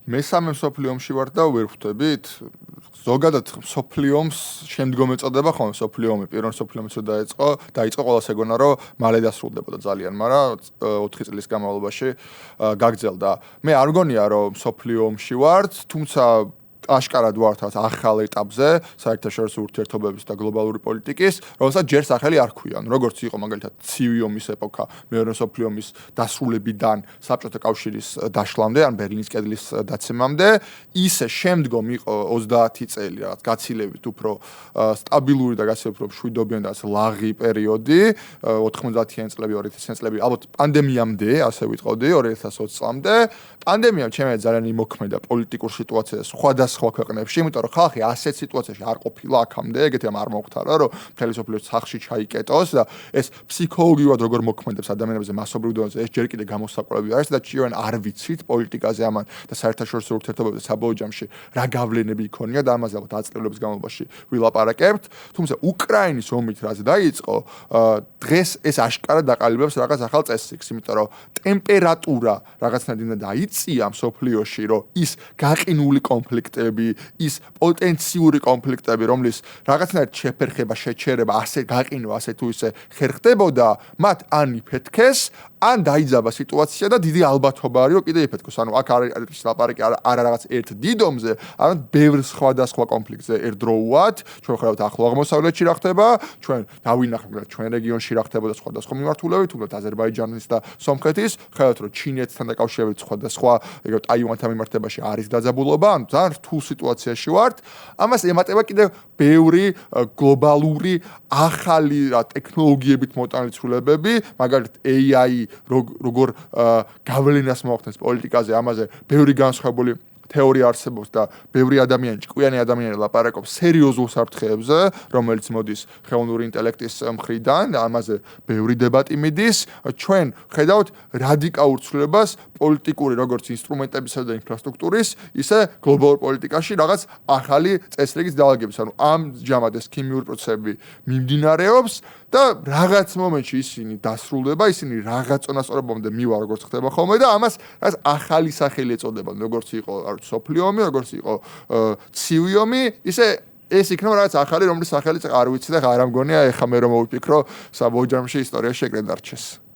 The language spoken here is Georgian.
მესამე მსოფლიო ომში ვარ და ვერ ხვდებით. ზოგადად მსოფლიო ომს შემდგომ ეწოდება ხოლმე მსოფლიო ომი. პირველ მსოფლიო ომს დაიწყო ყველას ეგონა რომ მალე დასრულდებოდა ძალიან, მაგრამ 4 წლის განმავლობაში გაგრძელდა. მე არ მგონია რომ მსოფლიო ომში ვართ, თუმცა აშკარად ვართ ახალ ეტაპზე საერთაშორისო ურთიერთობების და გლობალური პოლიტიკის, რომელსაც ჯერ სახელი არ ჰქვია. როგორც იყო მაგალითად ცივი ომის ეპოქა მეორე მსოფლიო ომის დასრულებიდან საბჭოთა კავშირის დაშლამდე, ან ბერლინის კედლის დაცემამდე, ისე შემდგომ იყო 30 წელი რაღაც გაცილებით უფრო სტაბილური და გაცილებით უფრო მშვიდობიანი და ლაღი პერიოდი, 90-იანი წლები, 2000-იანი წლები, ალბათ პანდემიამდე, ასე ვიტყოდი, 2020 წლამდე. პანდემიამ ჩემს ძალიან იმოქმედა პოლიტიკურ სიტუაციას სხვადასხვა ქვეყნებში, იმიტომ რომ ხალხი ასეთ სიტუაციაში არ ყოფილა აქამდე, ეგეთი არ მოხდარა, რომ მთელი სოფლიო სახში ჩაიკეტოს და ეს ფსიქოლოგიურად როგორ მოქმედებს ადამიანებზე მასობრივ დონეზე, ეს ჯერ კიდე გამოსაყოლები არის და ჩვენ არ ვიცით პოლიტიკაზე ამან და საერთაშორისო ურთიერთობებზე საბოლოო ჯამში რა გავლენები იქონია და ამაზე ალბათ აწლევლების განმავლობაში ვილაპარაკებთ. თუმცა უკრაინის ომით რაც დაიწყო, დღეს ეს აშკარად დაყალიბებს რაღაც ახალ წესრიგს, იმიტომ რომ ტემპერატურა რაღაცნაირად უნდა დაიწია მსოფლიოში, რომ ის გაყინული კონფლიქტები, ის პოტენციური კონფლიქტები, რომლის რაღაცნაირად შეფერხება, შეჩერება, ასე გაყინვა, ასე თუ ისე ხერხდებოდა, მათ ან იფეთქეს, ან დაიძაბა სიტუაცია და დიდი ალბათობა არის, რომ კიდე იფეთქოს. ანუ აქ არის ლაპარაკი არა რაღაც ერთ დიდ ომზე, არამედ ბევრ სხვადასხვა კონფლიქტზე ერთდროულად. ჩვენ ხედავთ ახლო აღმოსავლეთში რა ხდება, ჩვენ დავინახავთ ჩვენ რეგიონში რა ხდებოდა სხვადასხვა მიმართულებით, თუმცა აზერბაიჯანის და სომხეთის, ხედავთ რომ ჩინეთთან დაკავშირებით სხვადასხვა, ეგრეთ ტაივანთან მიმართებაში არის დაძაბულობა, ან ძალიან რთულ სიტუაციაში ვართ. ამას ემატება კიდევ ბევრი გლობალური ახალი ტექნოლოგიებით მოტანილი ცვლილებები, მაგალითად AI როგორ გავლენას მოახდენს პოლიტიკაზე, ამაზე ბევრი განსხვავებული თეორია არსებობს და ბევრი ადამიანი, ჭკვიანი ადამიანი ლაპარაკობს სერიოზულ საფრთხეებზე, რომელიც მოდის ხელოვნური ინტელექტის მხრიდან, ამაზე ბევრი დებატი მიდის. ჩვენ ხედავთ რადიკალურ ცვლილებას პოლიტიკური როგორც ინსტრუმენტებისა და ინფრასტრუქტურის, ისე გლობალურ პოლიტიკაში რაღაც ახალი წესრიგის დაალაგების. ანუ ამჟამად ეს ქიმიური პროცესები მიმდინარეობს და რაღაც მომენტში ისინი დასრულდება, ისინი რაღაც წონასწორობამდე მივა, როგორც ხდება ხოლმე და ამას რაღაც ახალი სახელი ეწოდება, როგორც იყო სოფლიო ომი, როგორც იყო ცივი ომი, ისე ეს იქნება რაღაც ახალი, რომლის სახელიც არ ვიცი და არ ამგონია, ეხლა მე რომ მოვიფიქრო, საბოლოო ჯამში ისტორიაში ეგრე დარჩეს.